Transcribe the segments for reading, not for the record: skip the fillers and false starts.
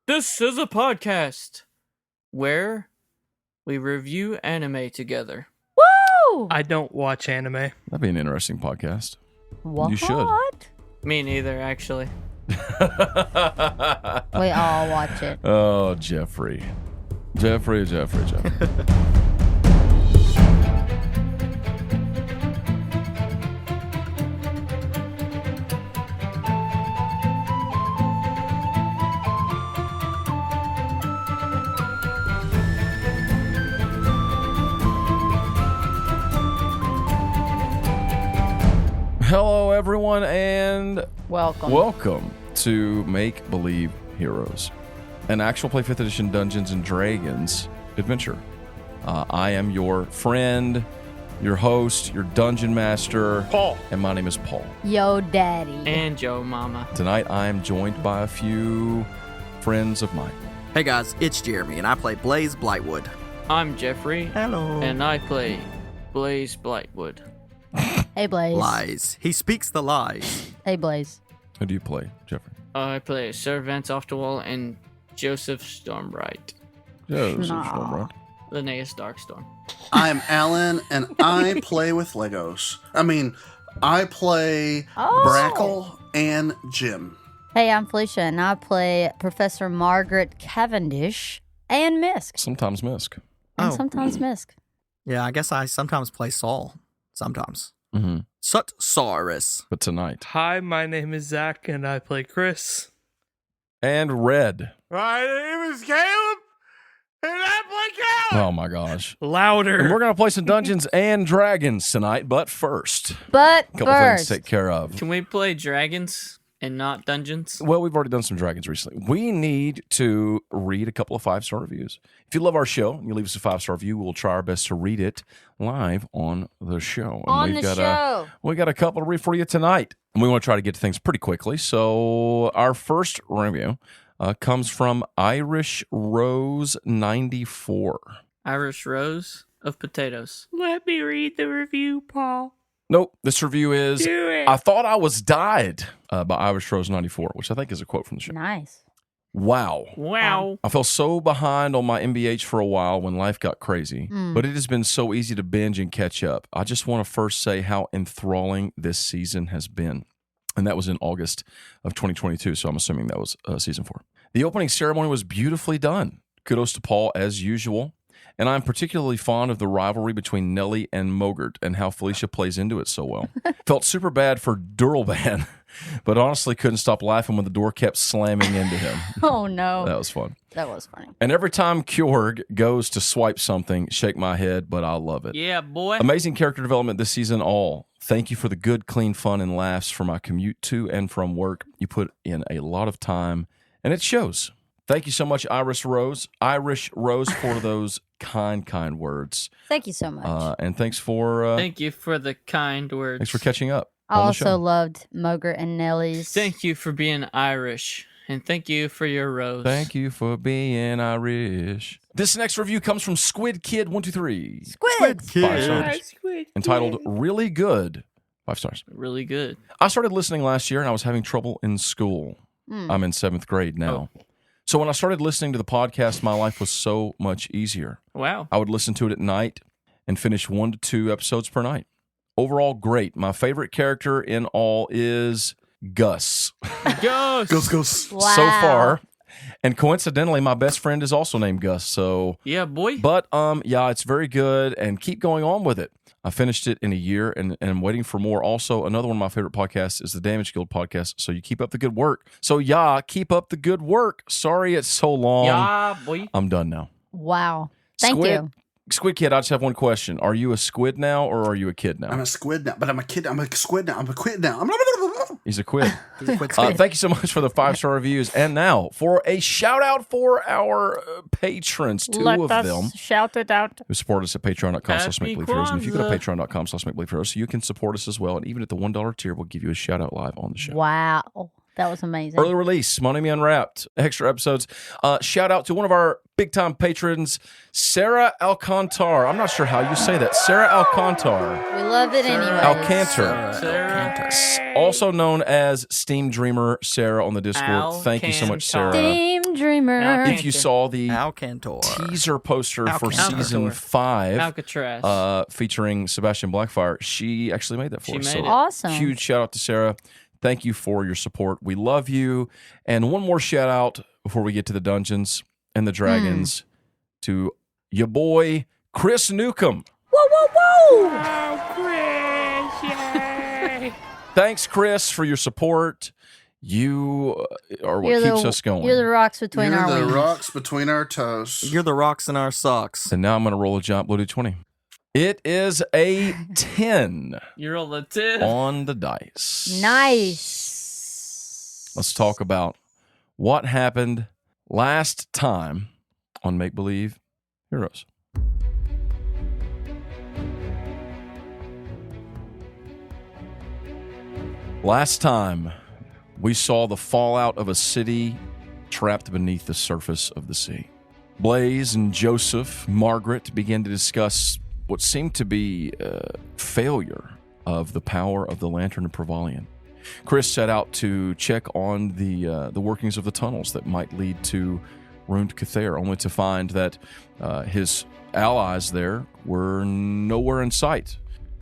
This is a podcast where we review anime together. Woo! I don't watch anime. That'd be an interesting podcast. What? You should. Me neither, actually. We all watch it. Oh, Jeffrey. Jeffrey. Hello, everyone, and Welcome. to Make Believe Heroes, an actual play 5th edition Dungeons & Dragons adventure. I am your friend, your host, your dungeon master, Paul. and my name is Paul. Yo, daddy. And Joe Mama. Tonight, I am joined by a few friends of mine. Hey guys, it's Jeremy, and I play Blaze Blightwood. I'm Jeffrey. Hello. And I play Blaze Blightwood. Hey, Blaze. Lies. He speaks the lies. Hey, Blaze. Who do you play, Jeffrey? I play Sir Vance Oftewall and Joseph Stormbright. Yeah, this is Nah. Stormbright. Linnaeus Darkstorm. I'm Alan, and I play with Legos. I play Oh. Brackle and Jim. Hey, I'm Felicia, and I play Professor Margaret Cavendish and Misk. Sometimes Misk. And Oh. sometimes Misk. Yeah, I guess I sometimes play Saul. Sometimes. Mm-hmm. Sutsaurus. But tonight. Hi, my name is Zach, and I play Chris. And Red. My name is Caleb, and I play Caleb. Oh, my gosh. Louder. And we're going to play some Dungeons and Dragons tonight, but first, But a couple things first, to take care of. Can we play dragons and not dungeons? Well, we've already done some Dragons recently. We need to read a couple of 5-star reviews. If you love our show and you leave us a 5-star review, we'll try our best to read it live on the show. And on the show. We got a couple to read for you tonight. And we want to try to get to things pretty quickly. So our first review comes from Irish Rose 94. Irish Rose of Potatoes. Let me read the review, Paul. Nope, this review is Do it. I Thought I Was Died by Irish Rose 94, which I think is a quote from the show. Nice. Wow. Wow. I fell so behind on my MBH for a while when life got crazy, but it has been so easy to binge and catch up. I just want to first say how enthralling this season has been. And that was in August of 2022, so I'm assuming that was season 4. The opening ceremony was beautifully done. Kudos to Paul as usual. And I'm particularly fond of the rivalry between Nelly and Mogert and how Felicia plays into it so well. Felt super bad for Durlban, but honestly couldn't stop laughing when the door kept slamming into him. Oh, no. That was fun. That was funny. And every time Kjorg goes to swipe something, shake my head, but I love it. Yeah, boy. Amazing character development this season all. Thank you for the good, clean fun and laughs for my commute to and from work. You put in a lot of time, and it shows. Thank you so much, Irish Rose, for those kind words. Thank you so much. And thanks for Thank you for the kind words. thanks for catching up. I on the also show. loved Mogert and Nellie's. Thank you for being Irish. And thank you for your rose. Thank you for being Irish. This next review comes from Squid Kid 123. Squid. 5 stars. Entitled Really Good. 5 stars. Really good. I started listening last year and I was having trouble in school. I'm in 7th grade now. So when I started listening to the podcast, my life was so much easier. Wow. I would listen to it at night and finish 1 to 2 episodes per night. Overall, great. My favorite character in all is Gus. Ghost. Goes. Wow. So far. And coincidentally, my best friend is also named Gus. So, Yeah, boy. but yeah, it's very good and keep going on with it. I finished it in a year and I'm waiting for more. Also, another one of my favorite podcasts is the Damage Guild podcast. So you keep up the good work. So yeah, keep up the good work. Sorry it's so long. Yeah, boy. I'm done now. Wow. Thank you. Squid Kid, I just have one question. Are you a squid now or are you a kid now? I'm a squid now, but I'm a kid. I'm a squid now. I'm a quid now. He's a quid. He's a quick Thank you so much for the 5-star reviews. And now for a shout out for our patrons, 2 of them. Shout it out. Who support us at patreon.com/makebelieveheroes. And if you go to Happy patreon.com/makebelieveheroes, you can support us as well. And even at the $1 tier, we'll give you a shout out live on the show. Wow. That was amazing. Early release, Money Me Unwrapped, extra episodes. Shout out to one of our big-time patrons, Sarah Alcantar. I'm not sure how you say that. Sarah Alcantar. We love it anyway. Alcantar. Sarah. Also known as Steam Dreamer Sarah on the Discord. Thank you so much, Sarah. Steam Dreamer. If you saw the Alcantor. teaser poster for Alcantor. season 5, Alcatraz. featuring Sebastian Blackfire, she actually made that for She us. made So it. Awesome. huge shout out to Sarah. Thank you for your support. We love you. And one more shout out before we get to the Dungeons and the Dragons to your boy, Chris Newcomb. Whoa, whoa, whoa! Oh, Chris, yay! Thanks, Chris, for your support. You are what keeps us going. You're the rocks between You're our the wings. rocks between our toes. You're the rocks in our socks. And now I'm going to roll a giant blue D20. It is a 10 You're on the tip. on the dice. Nice. Let's talk about what happened last time on Make Believe Heroes. Last time, we saw the fallout of a city trapped beneath the surface of the sea. Blaze and Joseph, Margaret began to discuss what seemed to be a failure of the power of the Lantern of Privalian. Chris set out to check on the workings of the tunnels that might lead to Ruined Cathair, only to find that his allies there were nowhere in sight.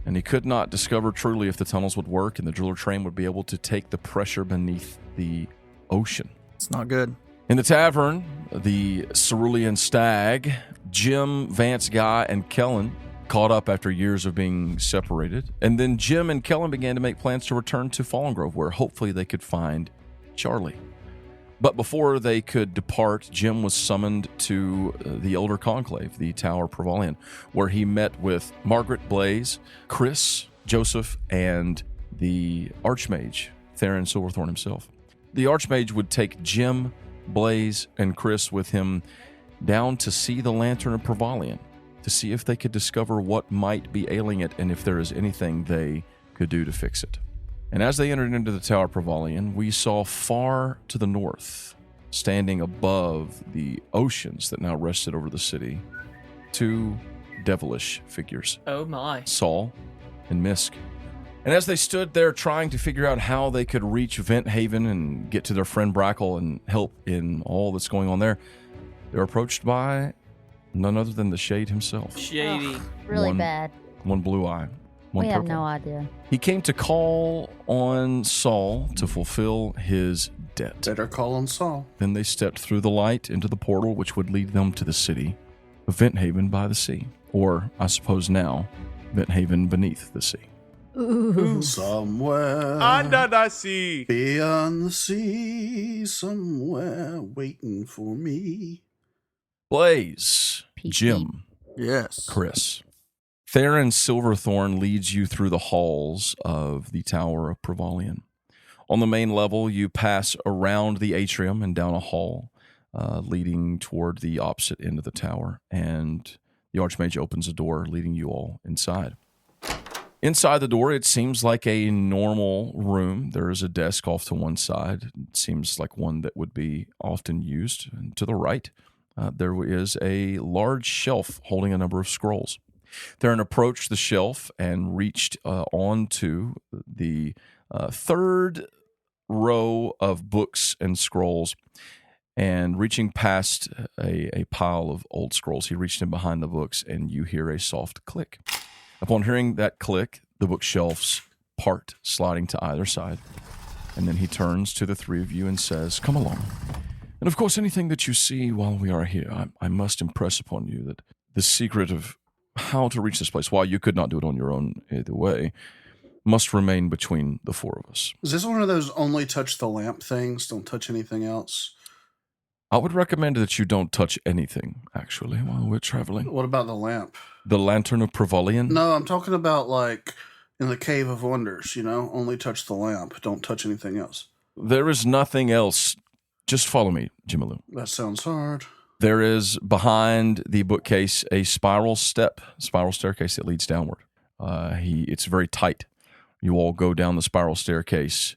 And he could not discover truly if the tunnels would work and the driller train would be able to take the pressure beneath the ocean. It's not good. In the tavern, the Cerulean Stag, Jim, Vance Guy, and Kellen caught up after years of being separated. And then Jim and Kellen began to make plans to return to Fallen Grove, where hopefully they could find Charlie. But before they could depart, Jim was summoned to the Elder Conclave, the Tower of Privalian, where he met with Margaret, Blaze, Chris, Joseph, and the Archmage, Theron Silverthorn himself. The Archmage would take Jim, Blaze, and Chris with him down to see the Lantern of Privalian, to see if they could discover what might be ailing it and if there is anything they could do to fix it. And as they entered into the Tower of Privalian, we saw far to the north, standing above the oceans that now rested over the city, two devilish figures, Oh my. Saul and Misk. And as they stood there trying to figure out how they could reach Vinthaven and get to their friend Brackle and help in all that's going on there, they're approached by none other than the Shade himself. Shady. Really One- bad. One blue eye, one We have purple. no idea. He came to call on Saul to fulfill his debt. Better call on Saul. Then they stepped through the light into the portal, which would lead them to the city of Vinthaven by the sea. Or, I suppose now, Vinthaven beneath the sea. Ooh. Somewhere Under the sea. beyond the sea, somewhere waiting for me. Blaze, Peep, Jim, Yes. Chris. Theron Silverthorn leads you through the halls of the Tower of Privalian. On the main level, you pass around the atrium and down a hall leading toward the opposite end of the tower, and the Archmage opens a door leading you all inside. Inside the door, it seems like a normal room. There is a desk off to one side. It seems like one that would be often used. And to the right, there is a large shelf holding a number of scrolls. Theron approached the shelf and reached onto the third row of books and scrolls, and reaching past a pile of old scrolls, he reached in behind the books, and you hear a soft click. Upon hearing that click, the bookshelves part, sliding to either side, and then he turns to the three of you and says, "Come along. And of course, anything that you see while we are here, I must impress upon you that the secret of how to reach this place, while you could not do it on your own either way, must remain between the four of us." Is this one of those only touch the lamp things? Don't touch anything else? I would recommend that you don't touch anything, actually, while we're traveling. What about the lamp? The Lantern of Privalian? No, I'm talking about like in the Cave of Wonders, only touch the lamp. Don't touch anything else. There is nothing else. Just follow me, Jimaloo. That sounds hard. There is behind the bookcase a spiral staircase that leads downward. It's very tight. You all go down the spiral staircase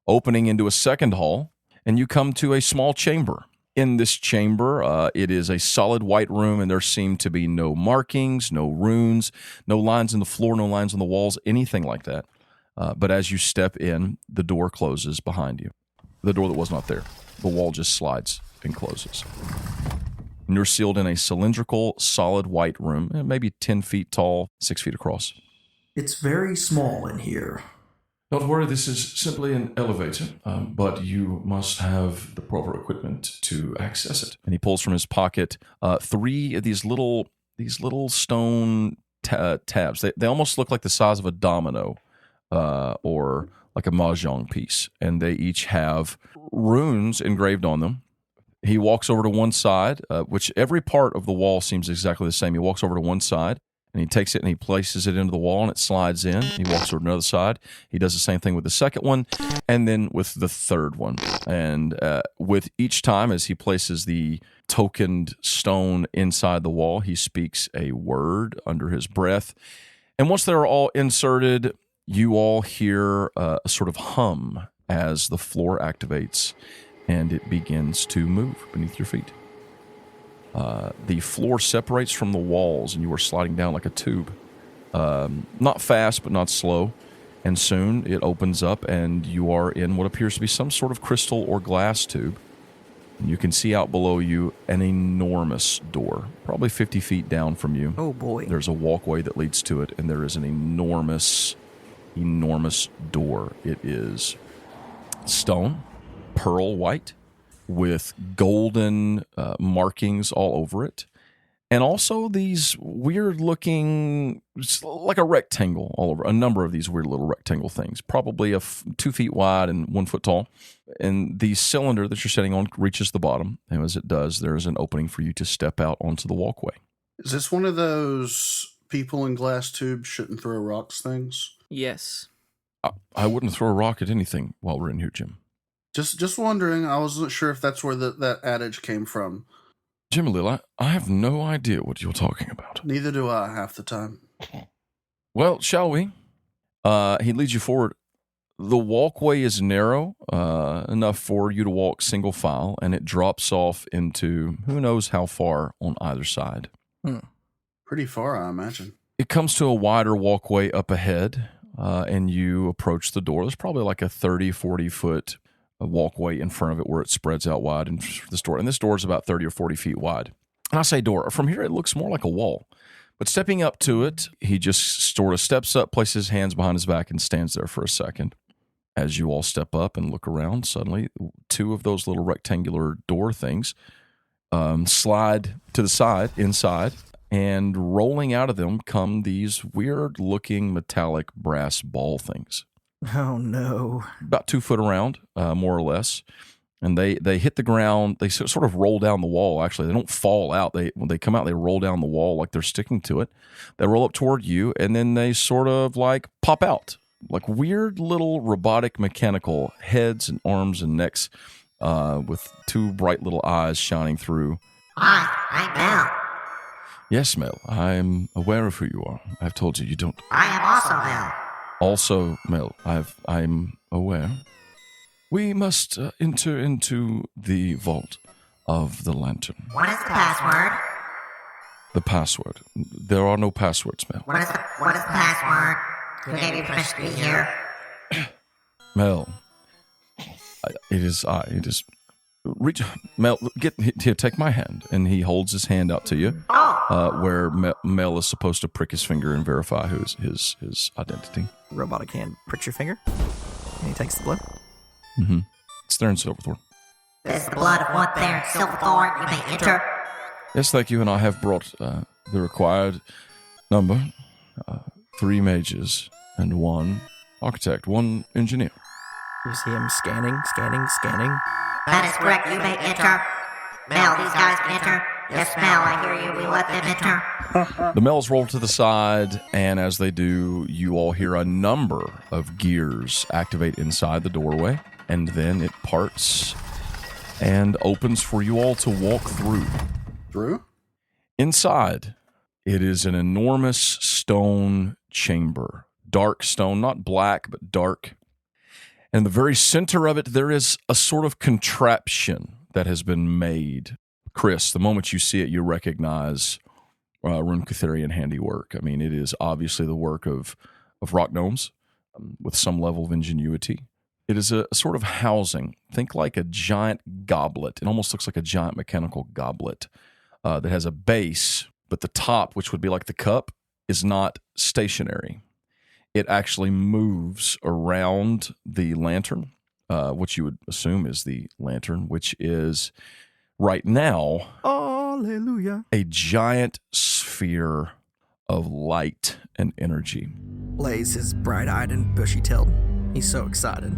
opening into a second hall, and you come to a small chamber. In this chamber, it is a solid white room, and there seem to be no markings, no runes, no lines in the floor, no lines on the walls, anything like that. But as you step in, the door closes behind you. The door that was not there. The wall just slides and closes. And you're sealed in a cylindrical, solid white room, maybe 10 feet tall, 6 feet across. It's very small in here. Don't worry, this is simply an elevator, but you must have the proper equipment to access it. And he pulls from his pocket 3 of these little stone tabs. They almost look like the size of a domino or like a mahjong piece, and they each have runes engraved on them. He walks over to one side, which every part of the wall seems exactly the same. He walks over to one side, and he takes it and he places it into the wall, and it slides in. He walks over to another side. He does the same thing with the second one, and then with the third one. And with each time, as he places the tokened stone inside the wall, he speaks a word under his breath. And once they're all inserted, you all hear a sort of hum as the floor activates, and it begins to move beneath your feet. The floor separates from the walls, and you are sliding down like a tube. Not fast, but not slow. And soon it opens up, and you are in what appears to be some sort of crystal or glass tube. And you can see out below you an enormous door, probably 50 feet down from you. Oh, boy. There's a walkway that leads to it, and there is an enormous door. It is stone, pearl white, with golden markings all over it, and also these weird looking, like a rectangle all over, a number of these weird little rectangle things, probably 2 feet wide and 1 foot tall. And the cylinder that you're sitting on reaches the bottom, and as it does, there is an opening for you to step out onto the walkway. Is this one of those people in glass tubes shouldn't throw rocks things? Yes. I wouldn't throw a rock at anything while we're in here, Jim. Just wondering. I wasn't sure if that's where that adage came from. Jim Lil, I have no idea what you're talking about. Neither do I half the time. Well, shall we? He leads you forward. The walkway is narrow enough for you to walk single file, and it drops off into who knows how far on either side. Pretty far, I imagine. It comes to a wider walkway up ahead, and you approach the door. There's probably like a 30, 40-foot walkway in front of it where it spreads out wide in this door. And this door is about 30 or 40 feet wide. And I say door. From here, it looks more like a wall. But stepping up to it, he just sort of steps up, places his hands behind his back, and stands there for a second. As you all step up and look around, suddenly 2 of those little rectangular door things slide to the side, inside, and rolling out of them come these weird-looking metallic brass ball things. Oh, no. About 2 foot around, more or less. And they hit the ground. They sort of roll down the wall, actually. They don't fall out. When they come out, they roll down the wall like they're sticking to it. They roll up toward you, and then they sort of like pop out. Like weird little robotic mechanical heads and arms and necks with 2 bright little eyes shining through. Hi, I'm Mel. Yes, Mel, I'm aware of who you are. I've told you you don't. I am also Mel. Also, Mel, I'm aware. We must enter into the vault of the lantern. What is the password? The password. There are no passwords, Mel. What is the password? Who gave you permission to be here? Mel, it is. Reach, Mel. Get here. Take my hand, and he holds his hand out to you, where Mel is supposed to prick his finger and verify his identity. Robotic hand pricks your finger, and he takes the blood. Mm-hmm. It's there in Silverthorn. This is the blood of one there in Silverthorn. You may enter. Yes, thank you, and I have brought the required number: 3 mages and 1 architect, 1 engineer. You see him scanning. That is correct. You may enter. Mel, these guys can enter. Yes, Mel, I hear you. We let them enter. The Mels roll to the side, and as they do, you all hear a number of gears activate inside the doorway, and then it parts and opens for you all to walk through. Through? Inside, it is an enormous stone chamber. Dark stone, not black, but dark. In the very center of it, there is a sort of contraption that has been made. Chris, the moment you see it, you recognize Rune Kutherian handiwork. I mean, it is obviously the work of rock gnomes with some level of ingenuity. It is a sort of housing. Think like a giant goblet. It almost looks like a giant mechanical goblet that has a base, but the top, which would be like the cup, is not stationary. It actually moves around the lantern, which you would assume is the lantern, which is right now Hallelujah. a giant sphere of light and energy. Blaze is bright-eyed and bushy-tailed. He's so excited.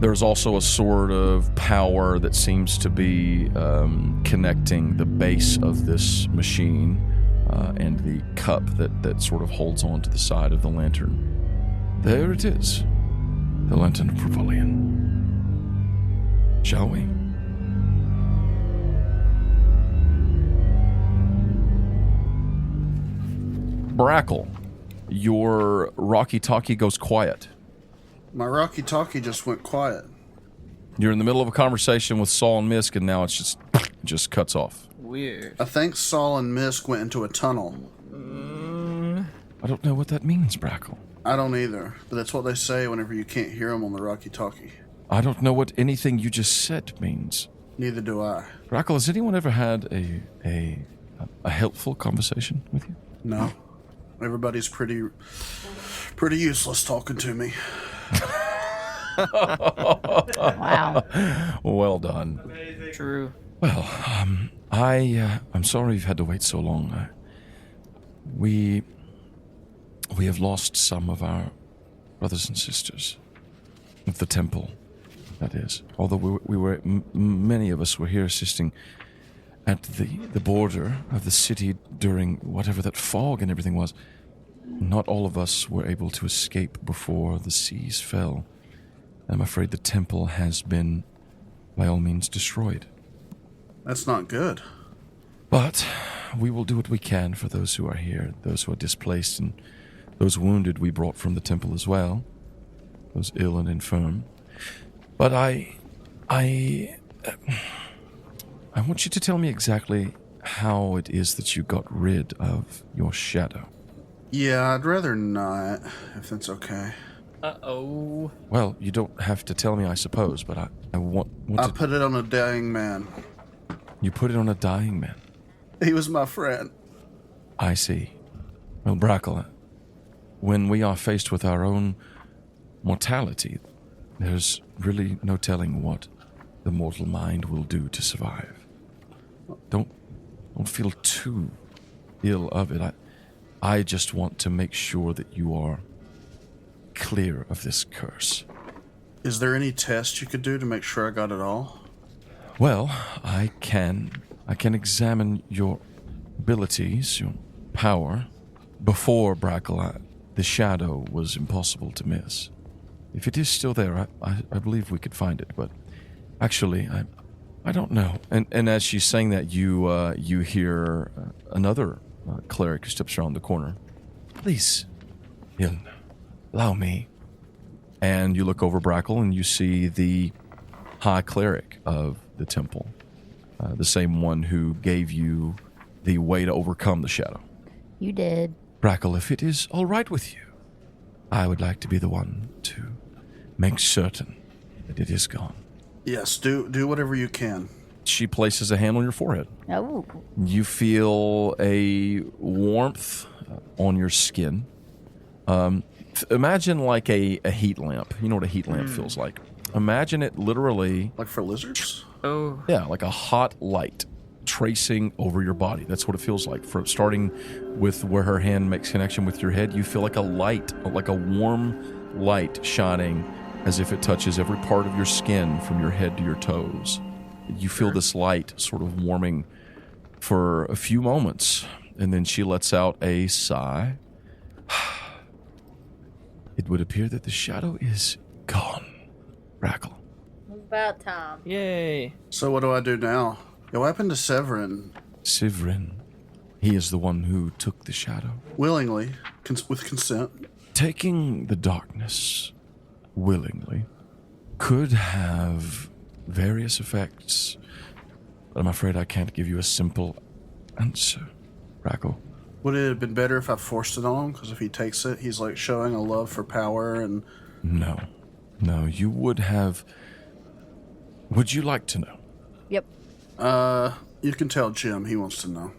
There's also a sort of power that seems to be connecting the base of this machine and the cup that sort of holds on to the side of the lantern. There it is, the Lantern of Privalian. Shall we? Brackle, your walkie-talkie goes quiet. My walkie-talkie just went quiet. You're in the middle of a conversation with Saul and Misk, and now it just cuts off. Weird. I think Saul and Misk went into a tunnel. I don't know what that means, Brackle. I don't either, but that's what they say whenever you can't hear them on the walkie-talkie. I don't know what anything you just said means. Neither do I. Brackle, has anyone ever had a helpful conversation with you? No. Everybody's pretty useless talking to me. Wow. Well done. True. Well, I'm sorry you've had to wait so long. We have lost some of our brothers and sisters of the temple, that is. Although many of us were here assisting at the border of the city during whatever that fog and everything was. Not all of us were able to escape before the seas fell. I'm afraid the temple has been, by all means, destroyed. That's not good. But we will do what we can for those who are here, those who are displaced, and those wounded we brought from the temple as well, those ill and infirm. But I want you to tell me exactly how it is that you got rid of your shadow. Yeah, I'd rather not, if that's okay. Uh-oh. Well, you don't have to tell me, I suppose, but I want I to... put it on a dying man. You put it on a dying man. He was my friend. I see. Well, Brackle, when we are faced with our own mortality, there's really no telling what the mortal mind will do to survive. Don't feel too ill of it. I just want to make sure that you are clear of this curse. Is there any test you could do to make sure I got it all? Well, I can examine your abilities, your power. Before Brackle, the shadow was impossible to miss. If it is still there, I believe we could find it, but actually, I don't know. And as she's saying that, you hear another cleric who steps around the corner. Please, Iln, allow me. And you look over Brackle and you see the high cleric of the temple, the same one who gave you the way to overcome the shadow. You did. Brackle, if it is all right with you, I would like to be the one to make certain that it is gone. Yes, do whatever you can. She places a hand on your forehead. Oh. You feel a warmth on your skin. Imagine like a heat lamp. You know what a heat lamp feels like. Imagine it literally... Like for lizards? Oh. Yeah, like a hot light tracing over your body. That's what it feels like. From starting with where her hand makes connection with your head, you feel like a light, like a warm light shining as if it touches every part of your skin from your head to your toes. You feel this light sort of warming for a few moments, and then she lets out a sigh. It would appear that the shadow is gone. Brackle. About time. Yay. So what do I do now? What happened to Severin? Sivrin. He is the one who took the shadow. Willingly, with consent. Taking the darkness willingly could have various effects, but I'm afraid I can't give you a simple answer, Brackle. Would it have been better if I forced it on him? Because if he takes it, he's like showing a love for power and... No, you would have... Would you like to know? Yep. You can tell Jim he wants to know.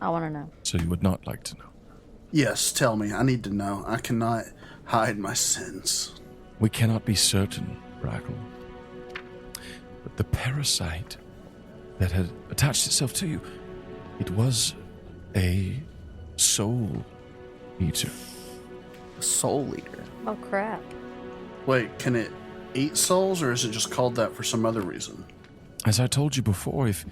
I want to know. So you would not like to know? Yes, tell me. I need to know. I cannot hide my sins. We cannot be certain, Brackle. But the parasite that had attached itself to you, it was a soul eater. Soul Eater. Oh, crap. Wait, can it eat souls, or is it just called that for some other reason? As I told you before, if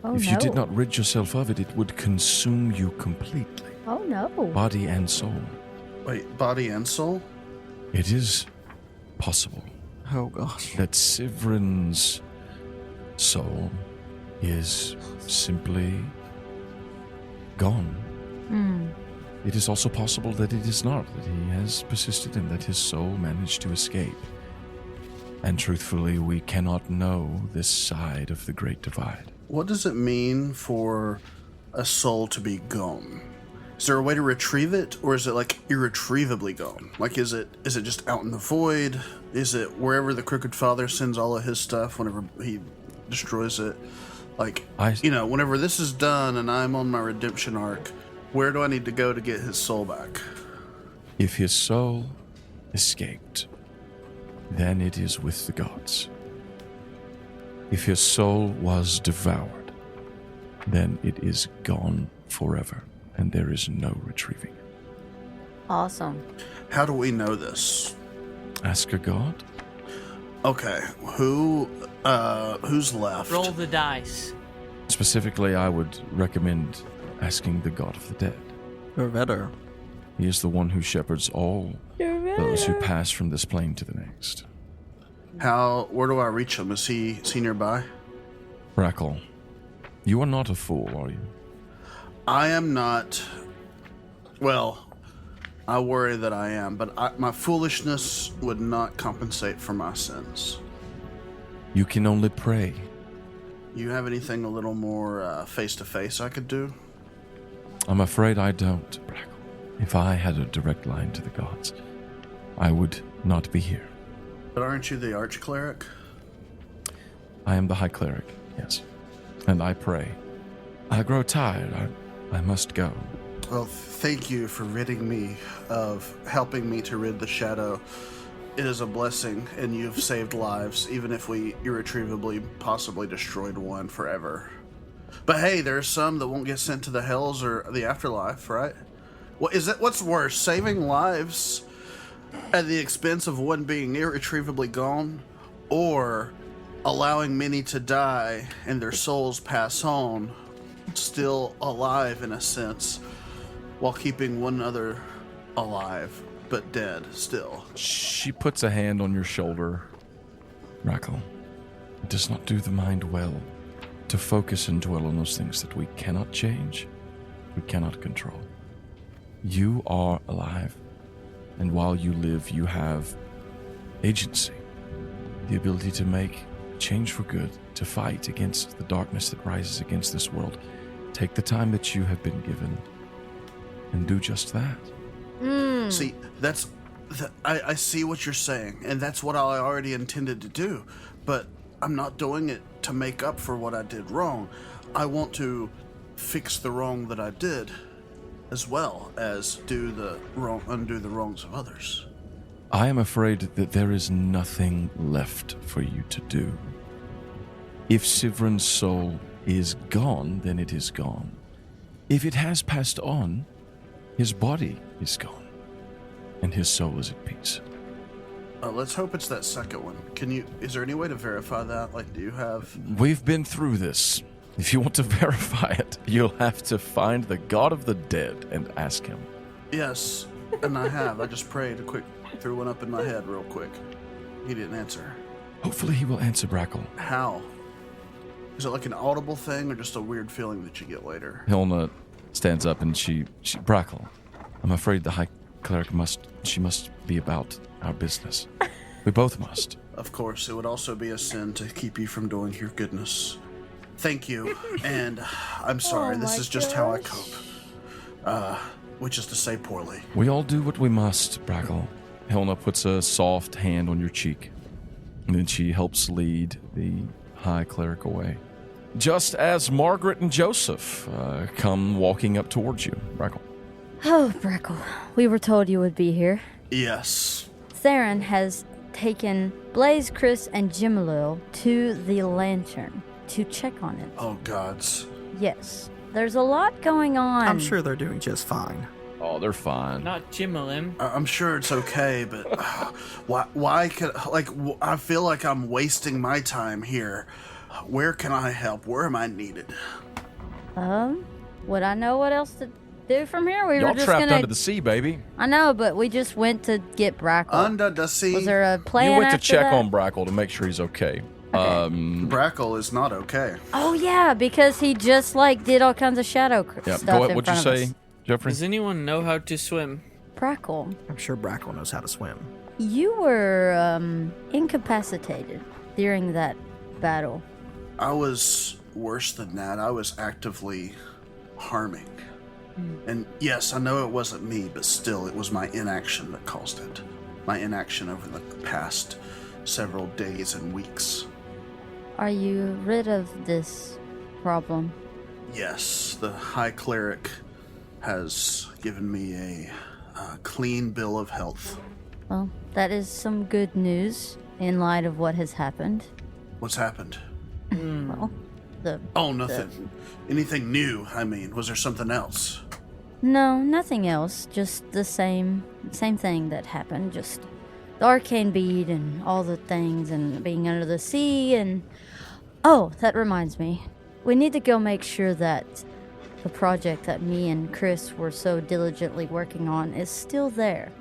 you did not rid yourself of it, it would consume you completely, Oh, no. body and soul. Wait, body and soul? It is possible Oh, gosh. that Sivrin's soul is simply gone. It is also possible that it is not, that he has persisted and that his soul managed to escape. And truthfully, we cannot know this side of the Great Divide. What does it mean for a soul to be gone? Is there a way to retrieve it, or is it like irretrievably gone? Like, is it just out in the void? Is it wherever the Crooked Father sends all of his stuff whenever he destroys it? Like, whenever this is done and I'm on my redemption arc, where do I need to go to get his soul back? If his soul escaped, then it is with the gods. If his soul was devoured, then it is gone forever, and there is no retrieving it. Awesome. How do we know this? Ask a god? Okay, who's left? Roll the dice. Specifically, I would recommend asking the god of the dead. Vervetter. He is the one who shepherds all those who pass from this plane to the next. Where do I reach him? Is he nearby? Brackle, you are not a fool, are you? I am not. Well, I worry that I am, but my foolishness would not compensate for my sins. You can only pray. You have anything a little more face-to-face I could do? I'm afraid I don't, Brackle. If I had a direct line to the gods, I would not be here. But aren't you the arch-cleric? I am the high cleric, yes. And I pray. I grow tired. I must go. Well, thank you for ridding me of helping me to rid the shadow. It is a blessing, and you've saved lives, even if we irretrievably possibly destroyed one forever. But hey, there's some that won't get sent to the hells or the afterlife, right? What's worse, saving lives at the expense of one being irretrievably gone, or allowing many to die and their souls pass on, still alive in a sense, while keeping one other alive, but dead still? She puts a hand on your shoulder. Brackle, it does not do the mind well to focus and dwell on those things that we cannot change, we cannot control. You are alive, and while you live, you have agency, the ability to make change for good, to fight against the darkness that rises against this world. Take the time that you have been given and do just that. See, I see what you're saying, and that's what I already intended to do, but I'm not doing it to make up for what I did wrong. I want to fix the wrong that I did, as well as undo the wrongs of others. I am afraid that there is nothing left for you to do. If Sivrin's soul is gone, then it is gone. If it has passed on, his body is gone, and his soul is at peace. Let's hope it's that second one. Is there any way to verify that? Like, do you have... We've been through this. If you want to verify it, you'll have to find the God of the Dead and ask him. Yes, and I have. I just prayed threw one up in my head real quick. He didn't answer. Hopefully he will answer, Brackle. How? Is it like an audible thing, or just a weird feeling that you get later? Hilna stands up and she Brackle, I'm afraid the High Cleric must be about our business. We both must. Of course, it would also be a sin to keep you from doing your goodness. Thank you, and I'm sorry, this is just how I cope. Which is to say poorly. We all do what we must, Brackle. Helena puts a soft hand on your cheek, and then she helps lead the High Cleric away. Just as Margaret and Joseph come walking up towards you, Brackle. Oh, Breckle, we were told you would be here. Yes. Theron has taken Blaze, Chris, and Jimalil to the Lantern to check on it. Oh, gods. Yes. There's a lot going on. I'm sure they're doing just fine. Oh, they're fine. Not Jimalim. I'm sure it's okay, but why could, I feel like I'm wasting my time here. Where can I help? Where am I needed? Would I know what else to do from here? We Y'all were just trapped gonna... under the sea, baby. I know, but we just went to get Brackle. Under the sea. Was there a plan You went to after check that? on Brackle to make sure he's okay. Brackle is not okay. Oh, yeah, because he just, did all kinds of shadow Yeah, stuff go ahead. in What'd you front of say, us. Jeffrey? Does anyone know how to swim? Brackle, I'm sure Brackle knows how to swim. you were, incapacitated during that battle. I was worse than that. I was actively harming. And yes, I know it wasn't me, but still, it was my inaction that caused it. My inaction over the past several days and weeks. Are you rid of this problem? Yes, the High Cleric has given me a clean bill of health. Well, that is some good news in light of what has happened. What's happened? Well, Oh, nothing. Anything new, I mean. Was there something else? No, nothing else. Just the same thing that happened. Just the arcane bead and all the things and being under the sea and... Oh, that reminds me. We need to go make sure that the project that me and Chris were so diligently working on is still there.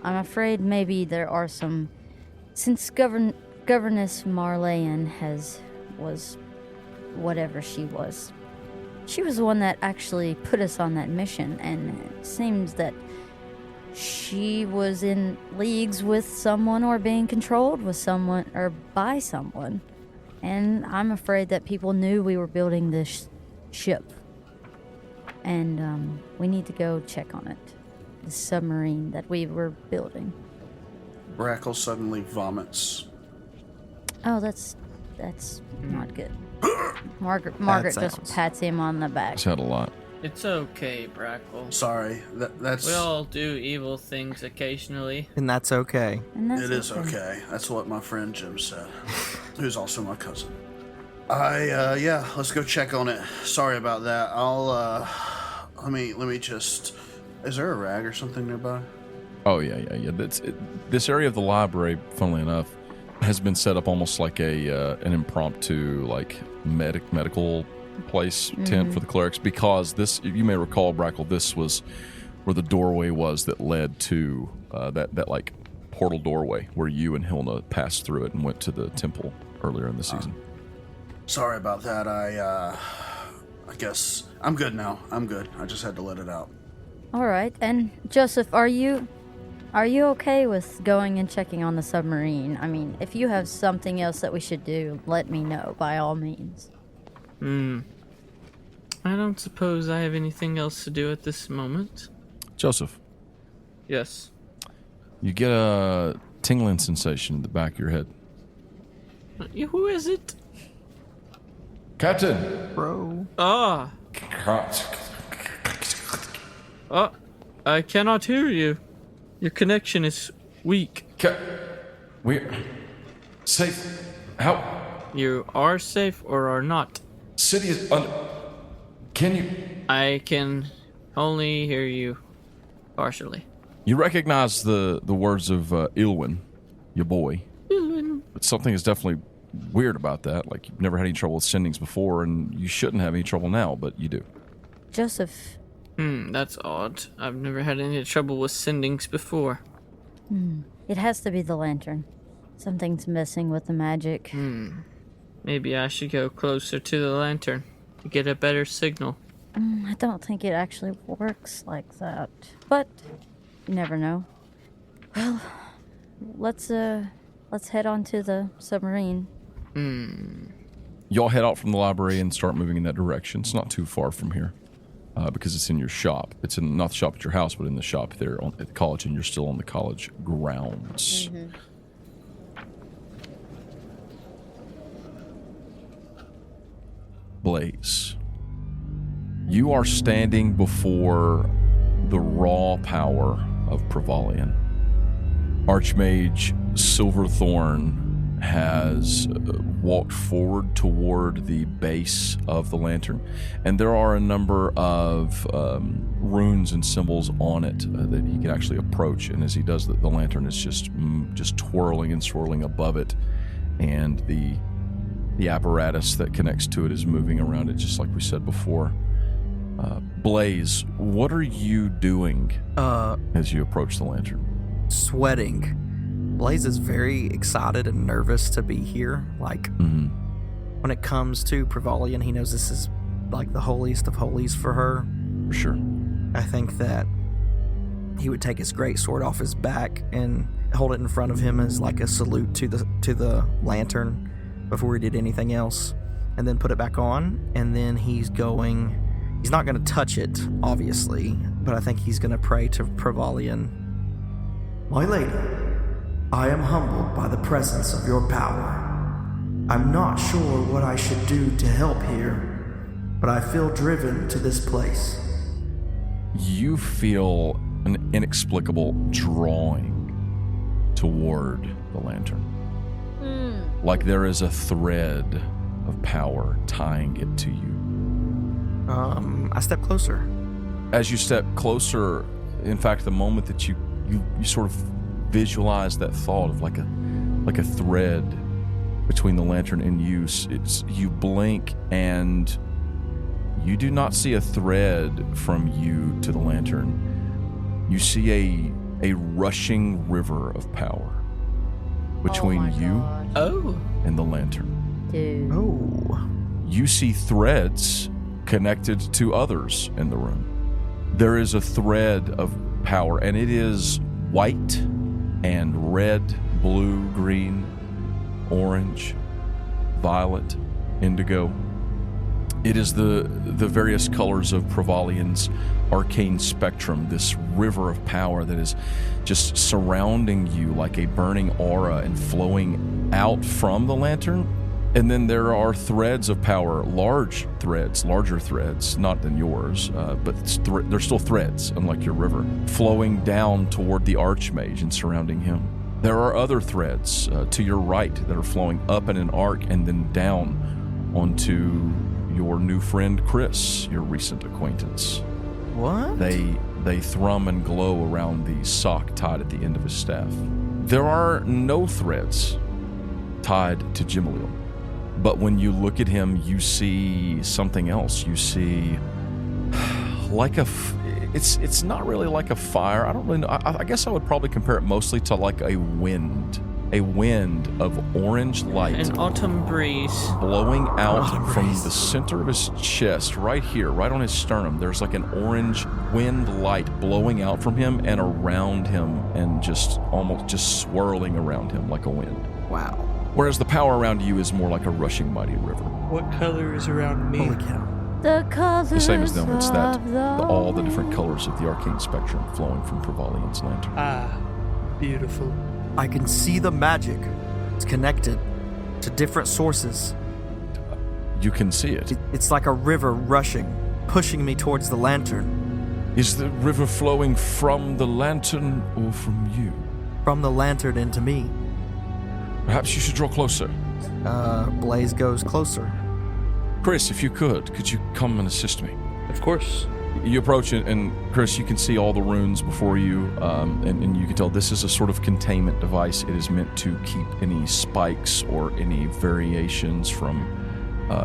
I'm afraid maybe there are some... Since Governess Marleyan was whatever she was. She was the one that actually put us on that mission, and it seems that she was in leagues with someone or being controlled with someone or by someone. And I'm afraid that people knew we were building this ship. And we need to go check on it. The submarine that we were building. Brackle suddenly vomits. Oh, that's not good. Margaret just sounds. pats him on the back. He's had a lot. It's okay, Brackle. Sorry, that's... We all do evil things occasionally. And that's okay. And that's It is okay. That's what my friend Jim said, who's also my cousin. Yeah, let's go check on it. Sorry about that. Let me just... Is there a rag or something nearby? Oh, yeah. This area of the library, funnily enough, has been set up almost like an impromptu, medical place tent for the clerics, because this, you may recall, Brackle, this was where the doorway was that led to that portal doorway where you and Hilna passed through it and went to the temple earlier in the season. Sorry about that. I guess I'm good now. I'm good. I just had to let it out. All right. And Joseph, are you okay with going and checking on the submarine? I mean, if you have something else that we should do, let me know by all means. I don't suppose I have anything else to do at this moment. Joseph, Yes. you get a tingling sensation in the back of your head. Who is it? Captain! Bro. Ah. Oh, I cannot hear you. Your connection is weak. We're safe. How? You are safe or are not. City is under... Can you... I can only hear you partially. You recognize the words of Ilwyn, your boy. But something is definitely weird about that. Like, you've never had any trouble with sendings before, and you shouldn't have any trouble now, but you do. Joseph. That's odd. I've never had any trouble with sendings before. It has to be the lantern. Something's messing with the magic. Maybe I should go closer to the lantern to get a better signal. I don't think it actually works like that. But you never know. Well, let's let's head on to the submarine. Y'all head out from the library and start moving in that direction. It's not too far from here because it's in your shop. It's in not the shop at your house, but in the shop there at the college, and you're still on the college grounds. Blaze, you are standing before the raw power of Privalian. Archmage Silverthorn has walked forward toward the base of the lantern, and there are a number of runes and symbols on it that he can actually approach. And as he does that, the lantern is just twirling and swirling above it, and the apparatus that connects to it is moving around it, just like we said before. Blaze, what are you doing as you approach the lantern? Sweating. Blaze is very excited and nervous to be here. Like, when it comes to Privalian, he knows this is like the holiest of holies for her. For sure. I think that he would take his great sword off his back and hold it in front of him as like a salute to the lantern before he did anything else, and then put it back on. And then he's not going to touch it, obviously, but I think he's going to pray to Privalian. My lady, I am humbled by the presence of your power. I'm not sure what I should do to help here, but I feel driven to this place. You feel an inexplicable drawing toward the lantern. Like there is a thread of power tying it to you. I step closer. As you step closer, in fact, the moment that you sort of visualize that thought of like a thread between the lantern and you, you blink and you do not see a thread from you to the lantern. You see a rushing river of power between you and the lantern. Dude. Oh. You see threads connected to others in the room. There is a thread of power, and it is white and red, blue, green, orange, violet, indigo. It is the various colors of Privalian's arcane spectrum, this river of power that is just surrounding you like a burning aura and flowing out from the lantern. And then there are threads of power, larger threads, not than yours, but they're still threads, unlike your river, flowing down toward the Archmage and surrounding him. There are other threads to your right that are flowing up in an arc and then down onto your new friend Chris, your recent acquaintance. What? They thrum and glow around the sock tied at the end of his staff. There are no threads tied to Jimaliel. But when you look at him, you see something else. You see like it's not really like a fire. I don't really know. I guess I would probably compare it mostly to like a wind of orange light. An autumn breeze. Blowing out from the center of his chest, right here, right on his sternum. There's like an orange wind light blowing out from him and around him and just swirling around him like a wind. Wow. Whereas the power around you is more like a rushing mighty river. What color is around me? Holy cow. The colors The same as them. It's that of the all the different colors of the arcane spectrum flowing from Privalian's lantern. Ah, beautiful. I can see the magic. It's connected to different sources. You can see it. It's like a river rushing, pushing me towards the lantern. Is the river flowing from the lantern or from you? From the lantern into me. Perhaps you should draw closer. Blaze goes closer. Chris, if you could you come and assist me? Of course. You approach it, and Chris, you can see all the runes before you, and you can tell this is a sort of containment device. It is meant to keep any spikes or any variations from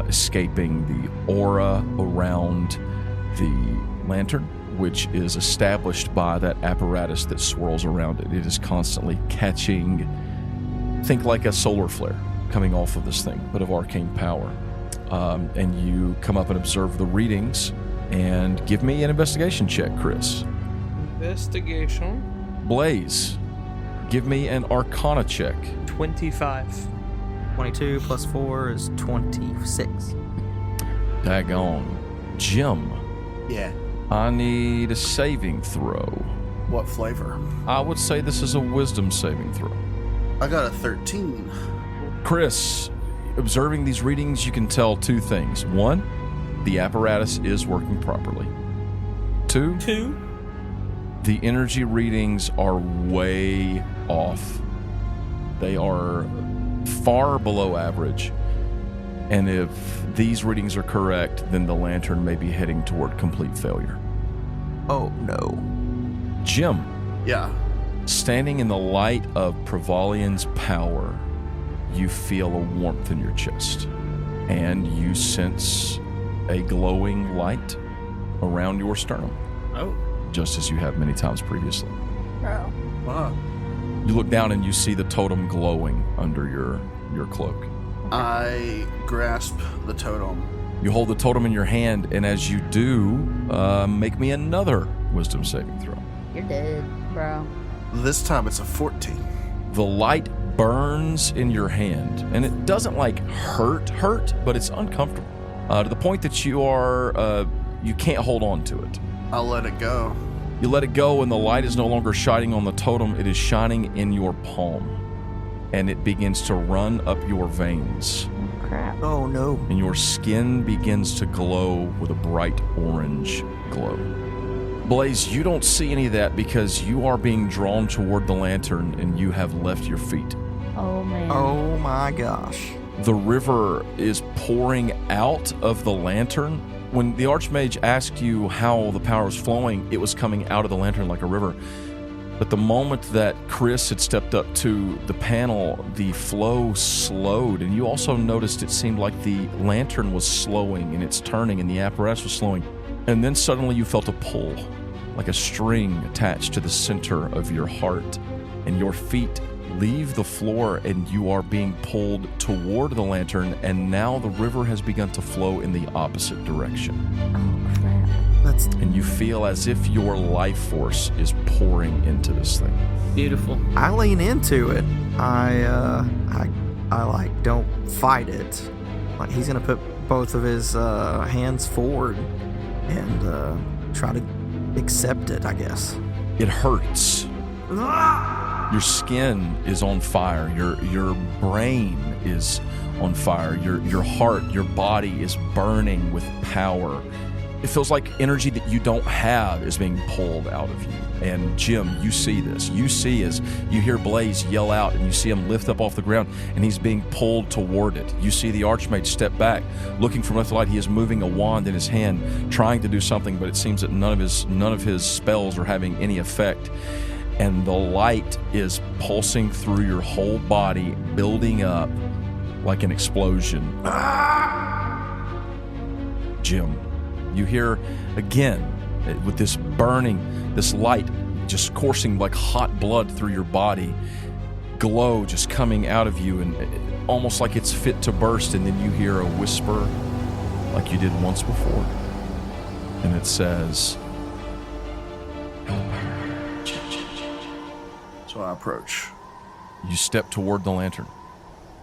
escaping the aura around the lantern, which is established by that apparatus that swirls around it. It is constantly catching, think like a solar flare coming off of this thing, but of arcane power. And you come up and observe the readings. And give me an investigation check, Chris. Investigation. Blaze, give me an Arcana check. 25. 22 plus 4 is 26. Daggone. Jim, Yeah. I need a saving throw. What flavor? I would say this is a wisdom saving throw. I got a 13. Chris, observing these readings, you can tell two things. One, the apparatus is working properly. Two, the energy readings are way off. They are far below average. And if these readings are correct, then the lantern may be heading toward complete failure. Oh, no. Jim, Yeah. standing in the light of Privalian's power, you feel a warmth in your chest. And you sense a glowing light around your sternum, Oh. just as you have many times previously. Bro. Wow. You look down and you see the totem glowing under your cloak. I grasp the totem. You hold the totem in your hand, and as you do, make me another wisdom saving throw. You're dead, bro. This time it's a 14. The light burns in your hand, and it doesn't like hurt, but it's uncomfortable to the point that you can't hold on to it. I'll let it go. You let it go, and the light is no longer shining on the totem. It is shining in your palm, and it begins to run up your veins, Oh, crap. Oh, no. and your skin begins to glow with a bright orange glow. Blaze, you don't see any of that because you are being drawn toward the lantern, and you have left your feet. Oh, man. Oh, my gosh. The river is pouring out of the lantern. When the Archmage asked you how the power was flowing, it was coming out of the lantern like a river. But the moment that Chris had stepped up to the panel, the flow slowed, and you also noticed it seemed like the lantern was slowing and it's turning and the apparatus was slowing. And then suddenly you felt a pull, like a string attached to the center of your heart, and your feet leave the floor and you are being pulled toward the lantern, and now the river has begun to flow in the opposite direction. Oh, crap. That's And you feel as if your life force is pouring into this thing. Beautiful. I lean into it. I like don't fight it. Like he's gonna put both of his hands forward and try to accept it, I guess. It hurts. Your skin is on fire. Your brain is on fire. Your heart, your body is burning with power. It feels like energy that you don't have is being pulled out of you. And Jim, you see this. You see as you hear Blaze yell out, and you see him lift up off the ground, and he's being pulled toward it. You see the Archmage step back, looking from left to light. He is moving a wand in his hand, trying to do something, but it seems that none of his spells are having any effect. And the light is pulsing through your whole body, building up like an explosion. Jim, you hear again with this burning, this light just coursing like hot blood through your body, glow just coming out of you, and almost like it's fit to burst. And then you hear a whisper like you did once before, and it says, So I approach. you step toward the lantern.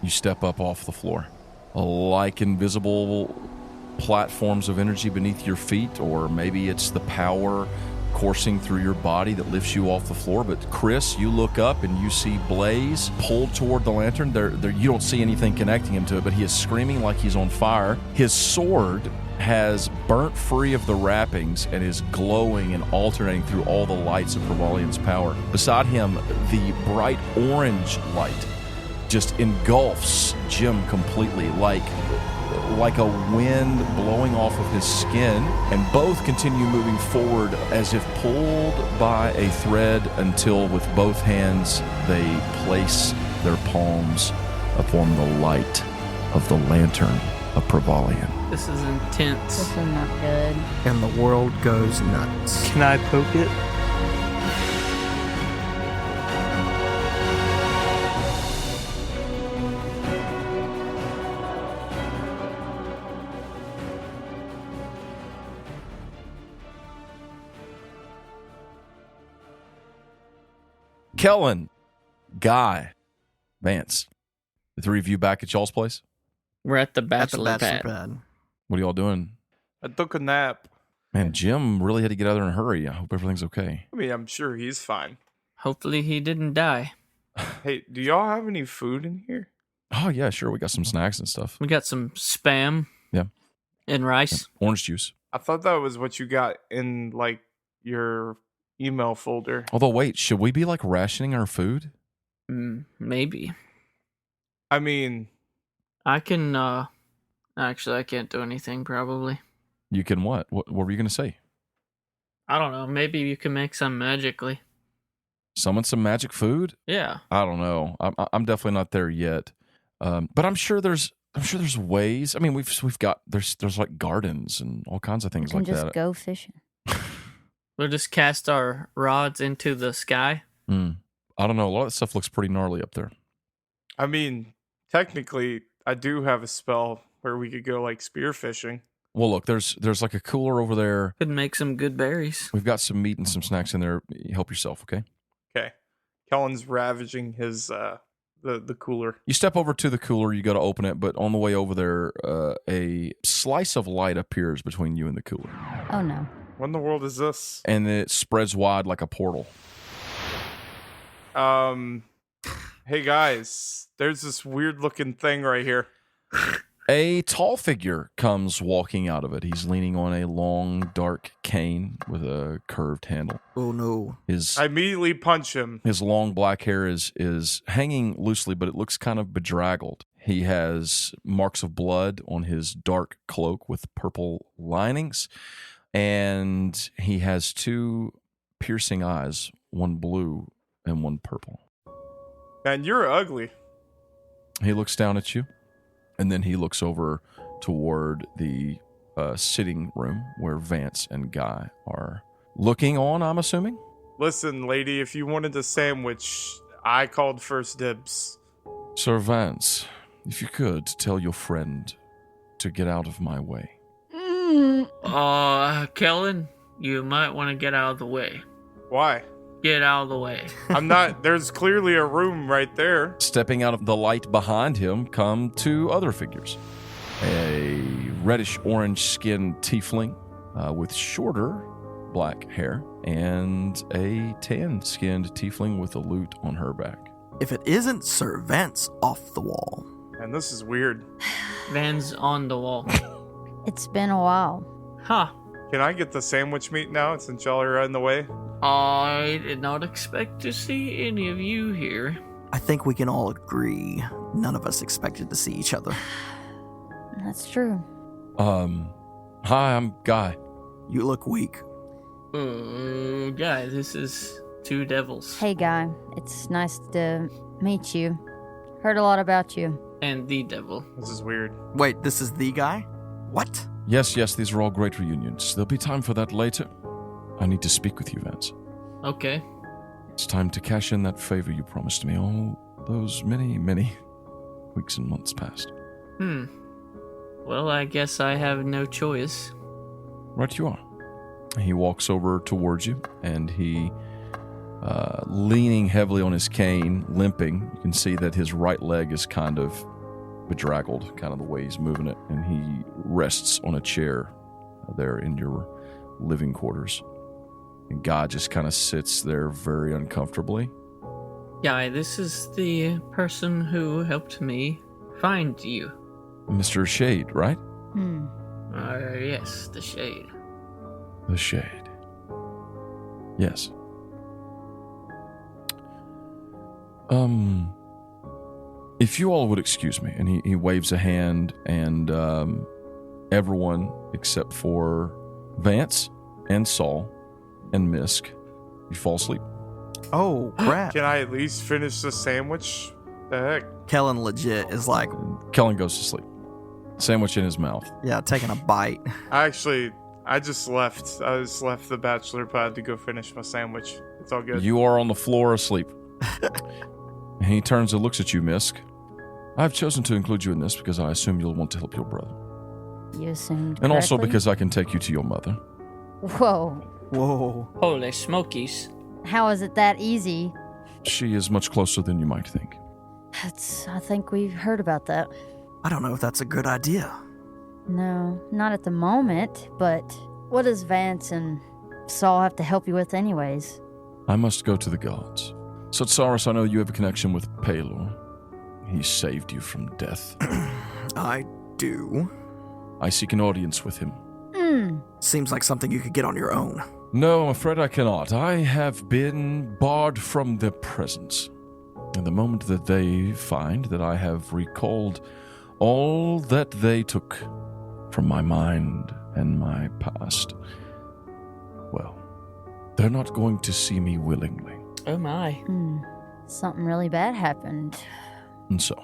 You step up off the floor. Like invisible platforms of energy beneath your feet, or maybe it's the power coursing through your body that lifts you off the floor. But Chris, you look up and you see Blaze pulled toward the lantern. You don't see anything connecting him to it, but he is screaming like he's on fire. His sword has burnt free of the wrappings and is glowing and alternating through all the lights of Privalian's power. Beside him, the bright orange light just engulfs Jim completely, like a wind blowing off of his skin, and both continue moving forward as if pulled by a thread until with both hands they place their palms upon the light of the Lantern of Privalian. This is intense. This is not good. And the world goes nuts. Can I poke it? Kellen, Guy, Vance, the three of you back at y'all's place? We're at the That's a bachelor bachelor pad. pad. What are y'all doing? I took a nap. Man, Jim really had to get out there in a hurry. I hope everything's okay. I mean, I'm sure he's fine. Hopefully he didn't die. Hey, do y'all have any food in here? Oh, yeah, sure. We got some snacks and stuff. We got some Spam. Yeah. And rice. Orange juice. I thought that was what you got in, like, your email folder. Although, wait, should we be like rationing our food? Maybe. I mean, I can, actually, I can't do anything, probably. You can what? What were you going to say? I don't know. Maybe you can make some magically. Summon some magic food? Yeah. I don't know. I'm definitely not there yet. But I'm sure there's ways. I mean, we've got there's like gardens and all kinds of things We like can just that. go fishing. We'll just cast our rods into the sky. I don't know. A lot of that stuff looks pretty gnarly up there. I mean, technically, I do have a spell where we could go, like, spearfishing. Well, look, there's like a cooler over there. Could make some good berries. We've got some meat and some snacks in there. Help yourself, okay? Okay. Kellen's ravaging his, the cooler. You step over to the cooler, you got to open it, but on the way over there, a slice of light appears between you and the cooler. Oh, no. What in the world is this? And it spreads wide like a portal. Hey guys, there's this weird looking thing right here. A tall figure comes walking out of it. He's leaning on a long, dark cane with a curved handle. Oh, no. I immediately punch him. His long black hair is hanging loosely, but it looks kind of bedraggled. He has marks of blood on his dark cloak with purple linings, and he has two piercing eyes, one blue and one purple. Man, you're ugly. He looks down at you, and then he looks over toward the sitting room where Vance and Guy are looking on, I'm assuming? Listen, lady, if you wanted a sandwich, I called first dibs. Sir Vance, if you could tell your friend to get out of my way. Kellen, you might want to get out of the way. Why? Get out of the way. I'm not. There's clearly a room right there. Stepping out of the light behind him come two other figures. A reddish-orange skinned tiefling with shorter black hair, and a tan-skinned tiefling with a lute on her back. If it isn't Sir Vance off the wall. And this is weird. Van's on the wall. It's been a while. Huh. Can I get the sandwich meat now since y'all are in the way? I did not expect to see any of you here. I think we can all agree none of us expected to see each other. That's true. Hi, I'm Guy. You look weak. Guy, this is Two Devils. Hey, Guy. It's nice to meet you. Heard a lot about you. And the Devil. This is weird. Wait, this is the guy? What? Yes, these are all great reunions. There'll be time for that later. I need to speak with you, Vance. Okay. It's time to cash in that favor you promised me all those many, many weeks and months past. Well, I guess I have no choice. Right you are. He walks over towards you, and he, leaning heavily on his cane, limping, you can see that his right leg is kind of bedraggled, kind of the way he's moving it, and he rests on a chair there in your living quarters. And Guy just kind of sits there very uncomfortably. Guy, this is the person who helped me find you. Mr. Shade, right? Yes, the Shade. The Shade. Yes. If you all would excuse me, and he waves a hand, and everyone except for Vance and Saul and Misk, you fall asleep. Oh, crap. Can I at least finish the sandwich? The heck? Kellen legit is like, Kellen goes to sleep. Sandwich in his mouth. yeah, taking a bite. I just left. I just left the bachelor pad to go finish my sandwich. It's all good. You are on the floor asleep. And he turns and looks at you, Misk. I've chosen to include you in this because I assume you'll want to help your brother. You assumed And also correctly? because I can take you to your mother. Whoa. Whoa. Holy smokies. How is it that easy? She is much closer than you might think. I think we've heard about that. I don't know if that's a good idea. No, not at the moment, but what does Vance and Saul have to help you with anyways? I must go to the gods. Sotsaris, I know you have a connection with Palor. He saved you from death. I do. I seek an audience with him. Seems like something you could get on your own. No, I'm afraid I cannot. I have been barred from their presence. And the moment that they find that I have recalled all that they took from my mind and my past, well, they're not going to see me willingly. Oh my. Something really bad happened. And so,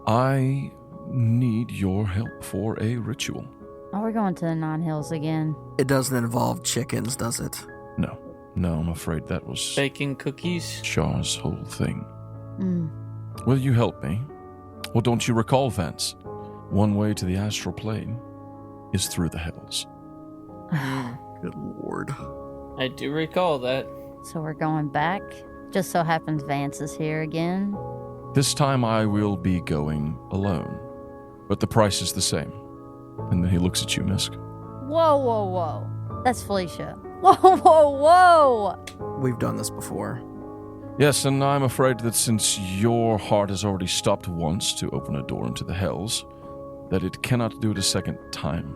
I need your help for a ritual. Oh, we're going to the Nine Hills again. It doesn't involve chickens, does it? No, I'm afraid that was Baking cookies. Char's whole thing. Will you help me? Well, don't you recall, Vance? One way to the astral plane is through the hells. Good lord. I do recall that. So we're going back? Just so happens Vance is here again. This time I will be going alone, but the price is the same. And then he looks at you, Misk. Whoa. That's Felicia. Whoa. We've done this before. Yes, and I'm afraid that since your heart has already stopped once to open a door into the hells, that it cannot do it a second time.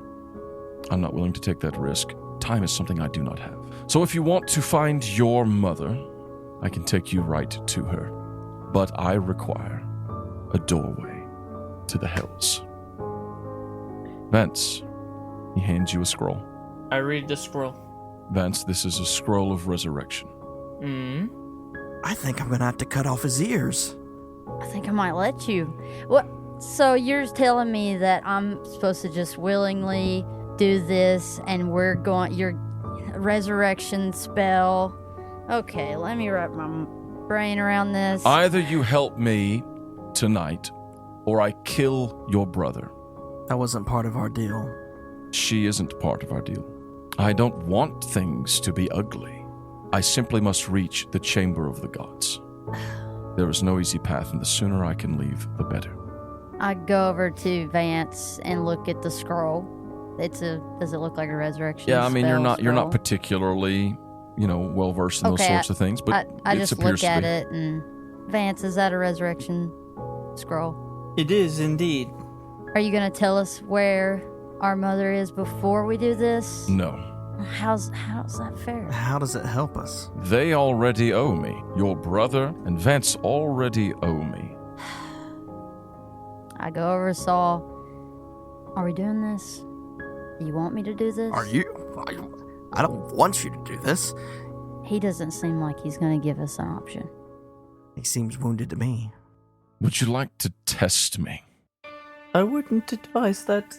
I'm not willing to take that risk. Time is something I do not have. So if you want to find your mother, I can take you right to her. But I require a doorway to the hells. Vance, he hands you a scroll. I read the scroll. Vance, this is a scroll of resurrection. I think I'm gonna have to cut off his ears. I think I might let you. What? So you're telling me that I'm supposed to just willingly do this and we're going... Your resurrection spell... Okay, let me wrap my brain around this. Either you help me tonight, or I kill your brother. That wasn't part of our deal. She isn't part of our deal. I don't want things to be ugly. I simply must reach the chamber of the gods. There is no easy path, and the sooner I can leave, the better. I go over to Vance and look at the scroll. Does it look like a resurrection? Yeah, I mean you're not scroll? particularly, well versed in those sorts of things, but I it just appears look to at be. it and Vance, is that a resurrection scroll? It is indeed. Are you gonna tell us where our mother is before we do this? No. How's that fair? How does it help us? They already owe me. Your brother and Vance already owe me. I go over to Saul. Are we doing this? Do you want me to do this? Are you? I don't want you to do this. He doesn't seem like he's gonna give us an option. He seems wounded to me. Would you like to test me? I wouldn't advise that.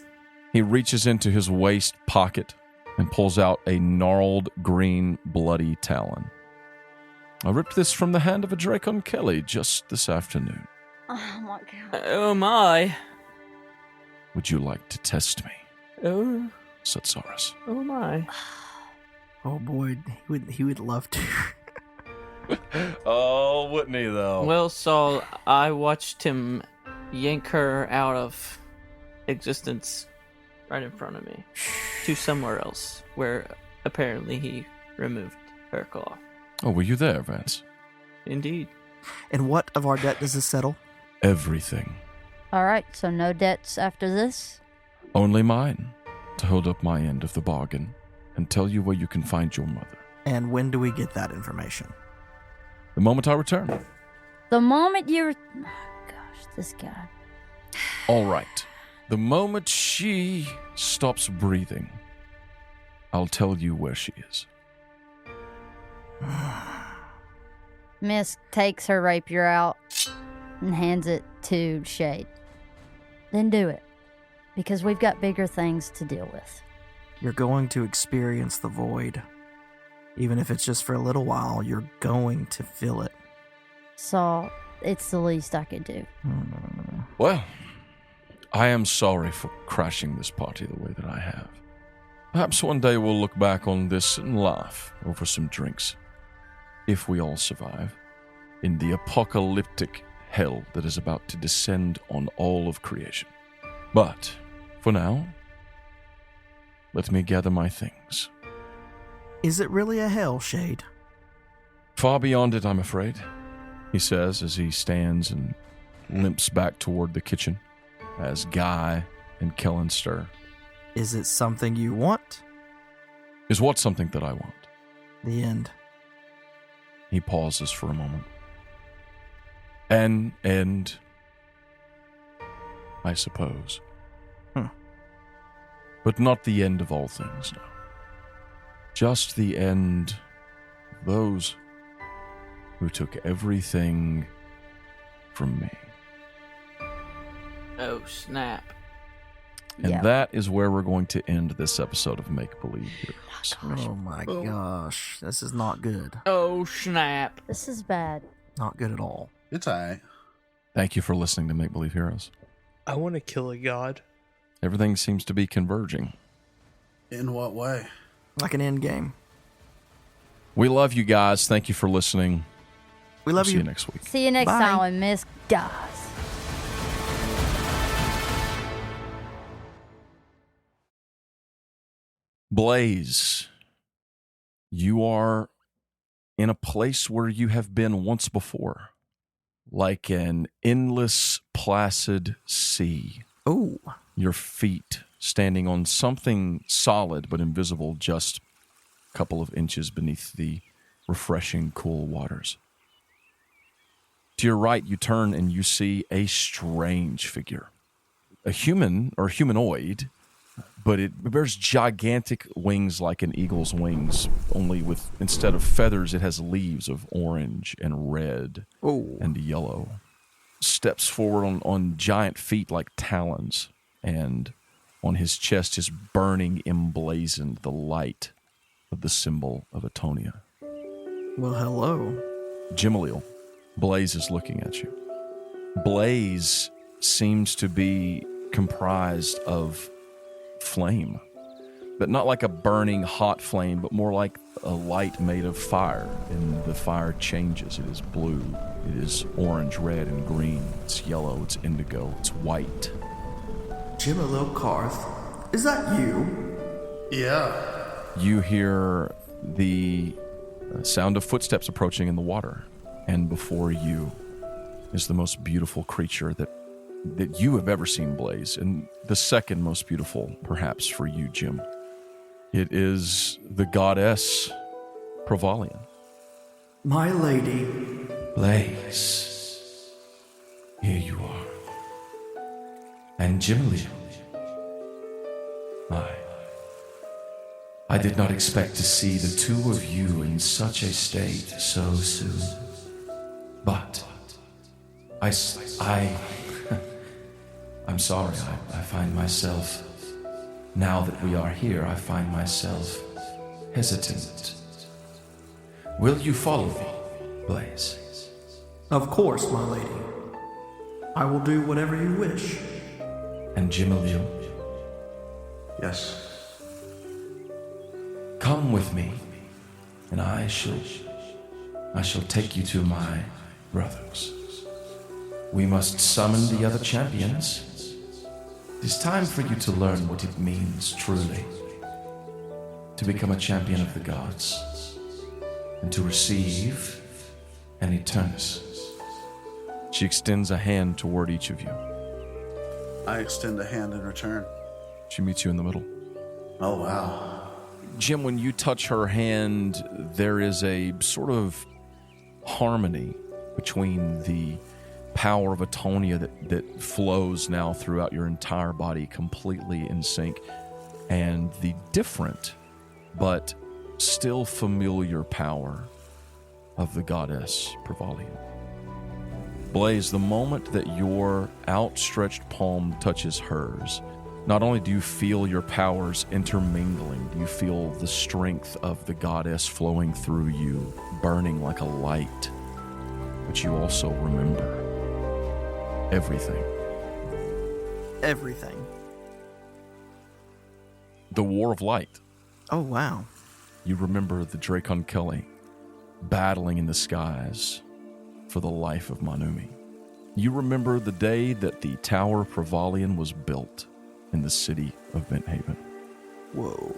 He reaches into his waist pocket and pulls out a gnarled green bloody talon. I ripped this from the hand of a Dracon Kelly just this afternoon. Oh my god. Oh my. Would you like to test me? Oh. Sotsaris. Oh my. Oh boy, he would love to. Oh, wouldn't he though? Well, Saul, I watched him yank her out of existence right in front of me to somewhere else where apparently he removed her claw. Oh, were you there, Vance? Indeed. And what of our debt does this settle? Everything. Alright, so no debts after this? Only mine, to hold up my end of the bargain and tell you where you can find your mother. And when do we get that information? The moment I return. The moment you... Oh gosh, this guy. All right. The moment she stops breathing, I'll tell you where she is. Miss takes her rapier out and hands it to Shade. Then do it. Because we've got bigger things to deal with. You're going to experience the void. Even if it's just for a little while, you're going to feel it. So, it's the least I could do. Well, I am sorry for crashing this party the way that I have. Perhaps one day we'll look back on this and laugh over some drinks. If we all survive in the apocalyptic hell that is about to descend on all of creation. But, for now, let me gather my things. Is it really a hell, Shade? Far beyond it, I'm afraid, he says as he stands and limps back toward the kitchen as Guy and Kellen stir. Is it something you want? Is what something that I want? The end. He pauses for a moment. An end, I suppose. But not the end of all things, no. Just the end of those who took everything from me. Oh, snap. And Yeah. that is where we're going to end this episode of Make Believe Heroes. Oh my gosh. This is not good. Oh, snap. This is bad. Not good at all. It's alright. Thank you for listening to Make Believe Heroes. I want to kill a god. Everything seems to be converging. In what way? Like an end game. We love you guys. Thank you for listening. We love See you. you next week. See you next Bye. time on Miss Guys. Blaze, you are in a place where you have been once before, like an endless, placid sea. Oh, Your feet standing on something solid but invisible just a couple of inches beneath the refreshing, cool waters. To your right, you turn and you see a strange figure. A human, or humanoid, but it bears gigantic wings like an eagle's wings, only with, instead of feathers, it has leaves of orange and red and yellow. Steps forward on giant feet like talons, and on his chest is burning emblazoned the light of the symbol of Atonia. well, hello. Jimalil, Blaze is looking at you. Blaze seems to be comprised of flame, but not like a burning hot flame, but more like a light made of fire. And the fire changes. It is blue, it is orange, red, and green. It's yellow, it's indigo, it's white. Jimalil Karth, is that you? Yeah. You hear the sound of footsteps approaching in the water, and before you is the most beautiful creature that you have ever seen, Blaze, and the second most beautiful, perhaps, for you, Jim. It is the goddess Privalian. My lady. Blaze, here you are. And Jimalil. I did not expect to see the two of you in such a state so soon. But I'm sorry, I find myself, now that we are here, I find myself hesitant. Will you follow me, Blaze? Of course, my lady. I will do whatever you wish. And Jimalil, Yes. come with me, and I shall take you to my brothers. We must summon the other champions. It is time for you to learn what it means, truly, to become a champion of the gods, and to receive an Eternus. She extends a hand toward each of you. I extend a hand in return. She meets you in the middle. Oh, wow. Jim, when you touch her hand, there is a sort of harmony between the power of Atonia that flows now throughout your entire body, completely in sync, and the different but still familiar power of the goddess Privalian. Blaze, the moment that your outstretched palm touches hers, not only do you feel your powers intermingling, do you feel the strength of the goddess flowing through you, burning like a light, but you also remember everything. Everything. The War of Light. Oh, wow. You remember the Dracon Kelly battling in the skies for the life of Manumi. You remember the day that the Tower of Privalian was built in the city of Vinthaven. Whoa.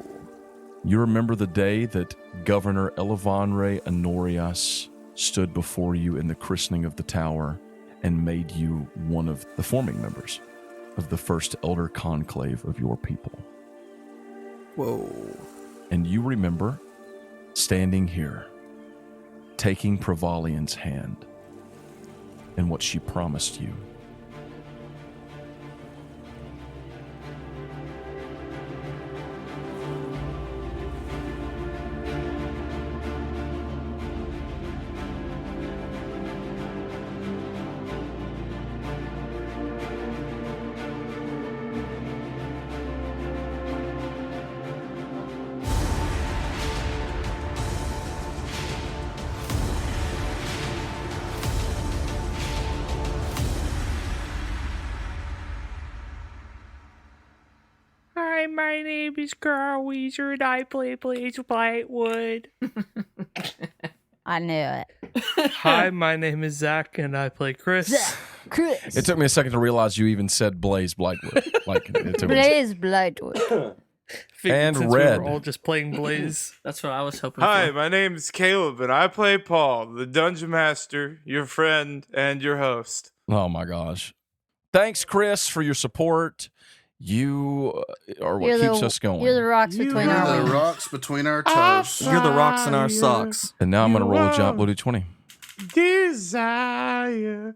You remember the day that Governor Elevanre Honorius stood before you in the christening of the tower and made you one of the forming members of the first elder conclave of your people. Whoa. And you remember standing here, taking Privalian's hand and what she promised you. Hi, my name is Carl Weezer and I play Blaze Whitewood. I knew it. Hi, my name is Zach and I play Chris. Chris. It took me a second to realize you even said Blaze Blightwood. Like, it took me Blaze Blightwood. And Since Red. We were all just playing Blaze. That's what I was hoping Hi, for. my name is Caleb and I play Paul, the Dungeon Master, your friend, and your host. Oh my gosh. Thanks, Chris, for your support. You are what keeps us going. You're the rocks between You're our the wings. rocks between our toes. You're the rocks in our socks. And now I'm going to You roll a giant are- blue d20. Desire.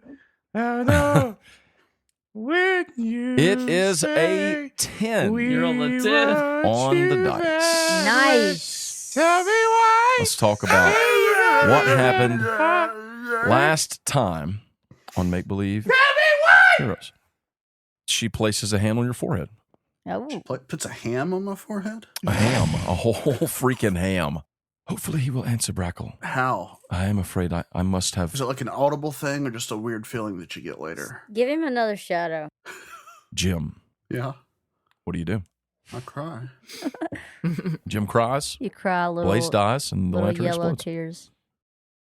I know when you It is say a 10 we You're on the 10. want on the you dice. back. Nice. Tell me why. Let's talk about what happened last time on Make Believe Heroes. She places a hand on your forehead. Oh. Puts a ham on my forehead? A ham. A whole freaking ham. Hopefully he will answer, Brackle. How? I am afraid I must have... Is it like an audible thing or just a weird feeling that you get later? Give him another shadow. Jim, Yeah. what do? I cry. Jim cries, You cry a little. Blaze dies, and the little lantern yellow explodes. tears.